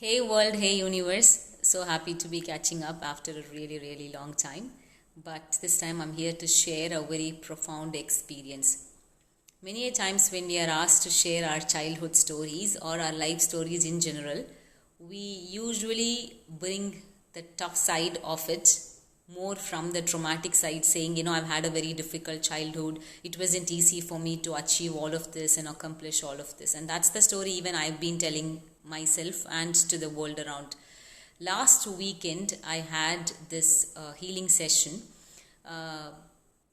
Hey world, hey universe. So happy to be catching up after a really long time. But this time I'm here to share a very profound experience. Many a times when we are asked to share our childhood stories or our life stories in general, we usually bring the tough side of it more from the traumatic side, saying, I've had a very difficult childhood. It wasn't easy for me to achieve all of this and accomplish all of this. And that's the story even I've been telling myself and to the world around. Last weekend, I had this healing session,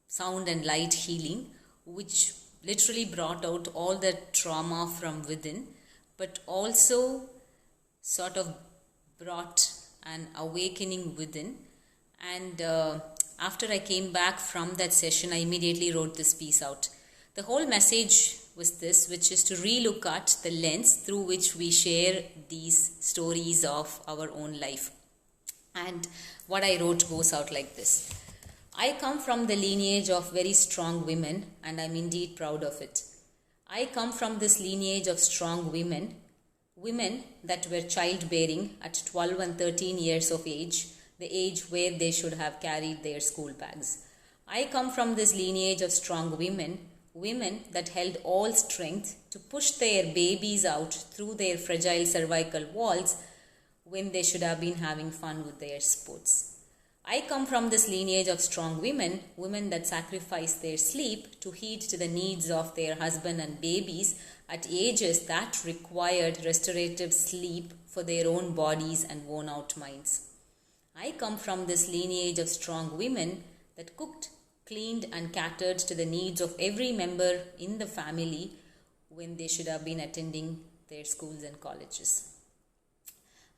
sound and light healing, which literally brought out all the trauma from within, but also sort of brought an awakening within. And after I came back from that session, I immediately wrote this piece out. The whole message was this, which is to relook at the lens through which we share these stories of our own life. And what I wrote goes out like this. I come from the lineage of very strong women, and I'm indeed proud of it. I come from this lineage of strong women that were childbearing at 12 and 13 years of age, the age where they should have carried their school bags. I come from this lineage of strong women that held all strength to push their babies out through their fragile cervical walls when they should have been having fun with their sports. I come from this lineage of strong women that sacrificed their sleep to heed to the needs of their husband and babies at ages that required restorative sleep for their own bodies and worn out minds. I come from this lineage of strong women that cooked, cleaned and catered to the needs of every member in the family when they should have been attending their schools and colleges.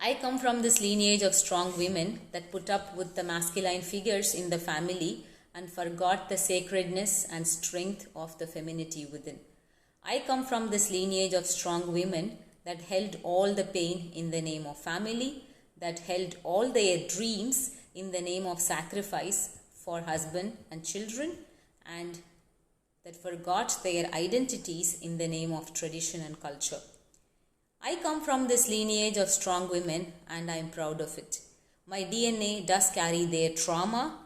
I come from this lineage of strong women that put up with the masculine figures in the family and forgot the sacredness and strength of the femininity within. I come from this lineage of strong women that held all the pain in the name of family, that held all their dreams in the name of sacrifice for husband and children, and that forgot their identities in the name of tradition and culture. I come from this lineage of strong women, and I am proud of it. My DNA does carry their trauma,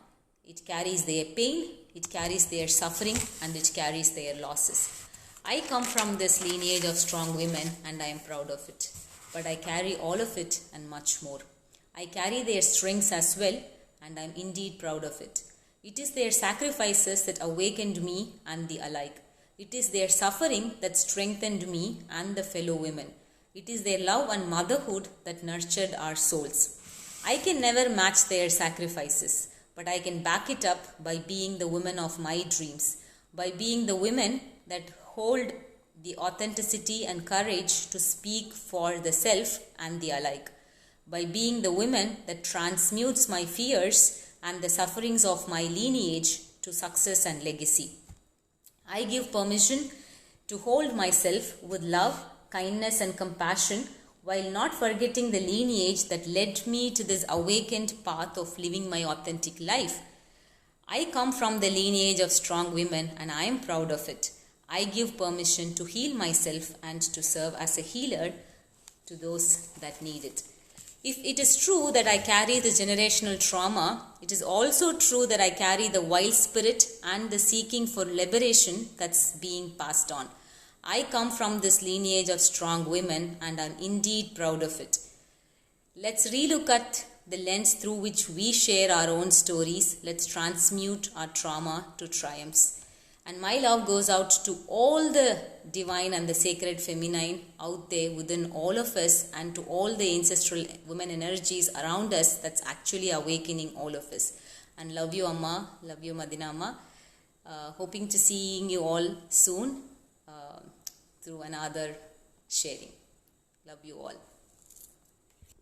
it carries their pain, it carries their suffering, and it carries their losses. I come from this lineage of strong women, and I am proud of it. But I carry all of it and much more. I carry their strengths as well, and I am indeed proud of it. It is their sacrifices that awakened me and the alike. It is their suffering that strengthened me and the fellow women. It is their love and motherhood that nurtured our souls. I can never match their sacrifices, but I can back it up by being the woman of my dreams, by being the women that hold the authenticity and courage to speak for the self and the alike, by being the woman that transmutes my fears and the sufferings of my lineage to success and legacy. I give permission to hold myself with love, kindness and compassion while not forgetting the lineage that led me to this awakened path of living my authentic life. I come from the lineage of strong women, and I am proud of it. I give permission to heal myself and to serve as a healer to those that need it. If it is true that I carry the generational trauma, it is also true that I carry the wild spirit and the seeking for liberation that's being passed on. I come from this lineage of strong women, and I'm indeed proud of it. Let's relook at the lens through which we share our own stories. Let's transmute our trauma to triumphs. And my love goes out to all the divine and the sacred feminine out there within all of us, and to all the ancestral women energies around us that's actually awakening all of us. And love you, Amma. Love you, Madina Amma. Hoping to seeing you all soon through another sharing. Love you all.